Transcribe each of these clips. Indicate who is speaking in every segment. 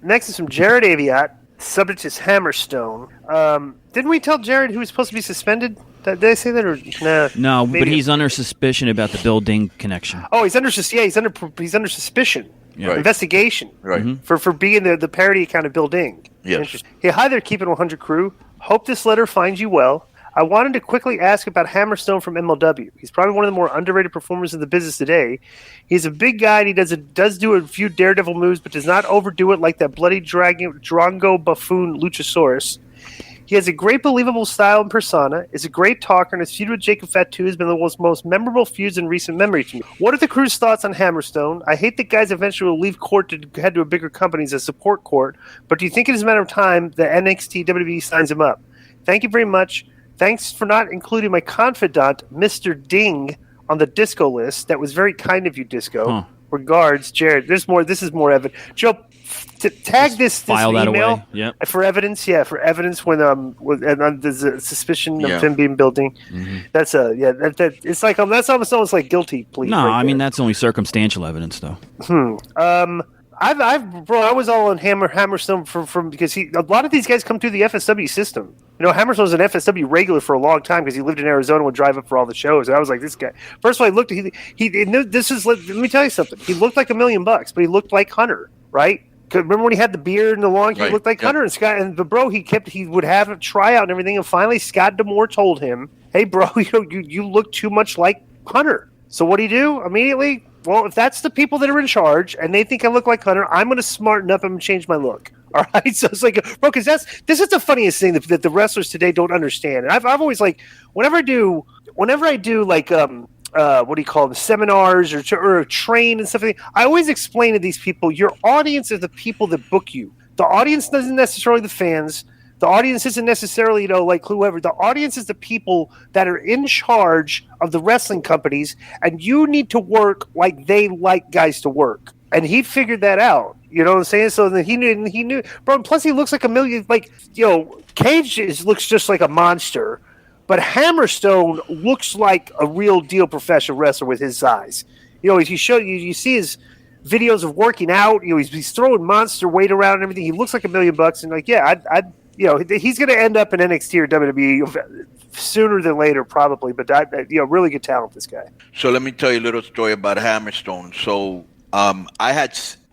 Speaker 1: Next is from Jared Aviat. Subject is Hammerstone. Didn't we tell Jared who was supposed to be suspended? Did I say that or nah?
Speaker 2: No,
Speaker 1: Maybe.
Speaker 2: but he's under suspicion about the Bill Ding connection.
Speaker 1: Oh, he's under suspicion.
Speaker 2: Yeah. Right.
Speaker 1: Investigation.
Speaker 3: Right.
Speaker 1: For being the parody account of Bill Ding.
Speaker 3: Yes.
Speaker 1: Hey, hi there, Keep It 100 crew. Hope this letter finds you well. I wanted to quickly ask about Hammerstone from MLW. He's probably one of the more underrated performers in the business today. He's a big guy, and he does do a few daredevil moves, but does not overdo it like that bloody Drongo buffoon Luchasaurus. He has a great believable style and persona, is a great talker, and his feud with Jacob Fatu has been the most memorable feuds in recent memory to me. What are the crew's thoughts on Hammerstone? I hate that guys eventually will leave court to head to a bigger company as a support court, but do you think it is a matter of time that NXT WWE signs him up? Thank you very much. Thanks for not including my confidant, Mr. Ding, on the disco list. That was very kind of you, Disco. Regards, Jared. There's more. This is more evidence. Joe, tag this
Speaker 2: file that
Speaker 1: email
Speaker 2: away. Yep.
Speaker 1: for evidence. Yeah, for evidence when there's a suspicion of him being building. That's it's like that's almost like guilty plea.
Speaker 2: No, I mean that's only circumstantial evidence, though.
Speaker 1: I was all on Hammerstone from because a lot of these guys come through the FSW system. You know, Hammerstone was an FSW regular for a long time because he lived in Arizona and would drive up for all the shows. And I was like, this guy. First of all, I looked. Let me tell you something. He looked like $1 million, but he looked like Hunter, right? Remember when he had the beard and the long? He looked like Hunter and Scott. And the bro, he would have a tryout and everything. And finally, Scott D'Amore told him, "Hey, bro, you look too much like Hunter." So what do you do immediately? Well, if that's the people that are in charge and they think I look like Hunter, I'm going to smarten up and change my look. All right, so it's like, bro, because this is the funniest thing that the wrestlers today don't understand. And I've always like, whenever I do like what do you call them, seminars or train and stuff like that, I always explain to these people, your audience is the people that book you. The audience isn't necessarily the fans. The audience isn't necessarily, like whoever. The audience is the people that are in charge of the wrestling companies, and you need to work like they like guys to work. And he figured that out. You know what I'm saying? So then he knew, bro. And plus, he looks like $1 million. Like, Cage looks just like a monster, but Hammerstone looks like a real deal professional wrestler with his size. You see his videos of working out. He's throwing monster weight around and everything. He looks like $1 million, and like, yeah, I'd he's going to end up in NXT or WWE sooner than later, probably. But really good talent, this guy.
Speaker 3: So let me tell you a little story about Hammerstone. So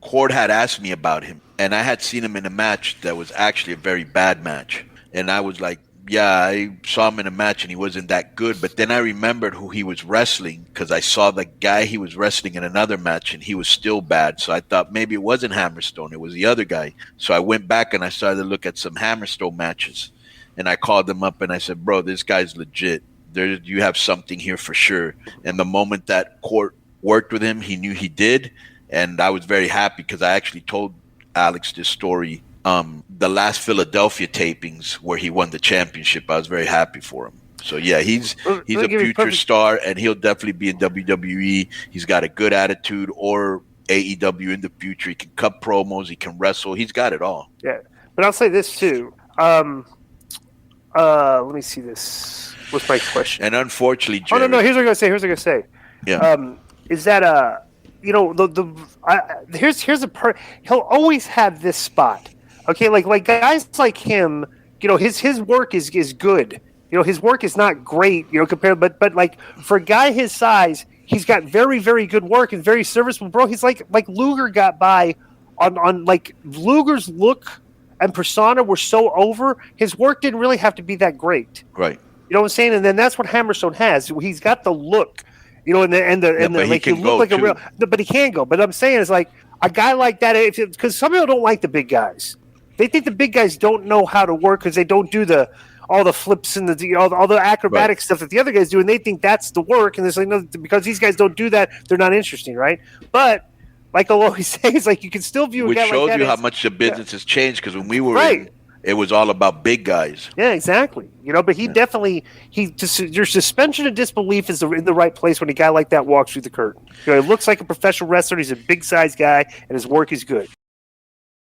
Speaker 3: Cord had asked me about him, and I had seen him in a match that was actually a very bad match, and I was like, yeah, I saw him in a match and he wasn't that good. But then I remembered who he was wrestling because I saw the guy he was wrestling in another match and he was still bad. So I thought maybe it wasn't Hammerstone. It was the other guy. So I went back and I started to look at some Hammerstone matches. And I called him up and I said, bro, this guy's legit. You have something here for sure. And the moment that Court worked with him, he knew he did. And I was very happy because I actually told Alex this story the last Philadelphia tapings where he won the championship. I was very happy for him. So yeah, he's a future star, and he'll definitely be in WWE. He's got a good attitude, or AEW in the future. He can cut promos, he can wrestle, he's got it all.
Speaker 1: Yeah, but I'll say this too. Let me see this. What's my question?
Speaker 3: And unfortunately, Jared,
Speaker 1: no. Here's what I'm gonna say.
Speaker 3: Yeah.
Speaker 1: Is that he'll always have this spot. Okay, like guys like him, his work is good. His work is not great, compared, but like for a guy his size, he's got very, very good work and very serviceable, bro. He's like Luger got by on like Luger's look and persona were so over, his work didn't really have to be that great.
Speaker 3: Right.
Speaker 1: You know what I'm saying? And then that's what Hammerstone has. He's got the look, but he look like a real, but he can go. But I'm saying is like a guy like that, because some people don't like the big guys. They think the big guys don't know how to work because they don't do all the flips and all the acrobatic stuff that the other guys do, and they think that's the work. And it's like, no, because these guys don't do that, they're not interesting, right? But like I'll always say, it's like you can still view a guy like that.
Speaker 3: Which shows you how much the business has changed, because when we were in, it was all about big guys.
Speaker 1: Yeah, exactly. But he definitely your suspension of disbelief is in the right place when a guy like that walks through the curtain. He looks like a professional wrestler. He's a big size guy, and his work is good.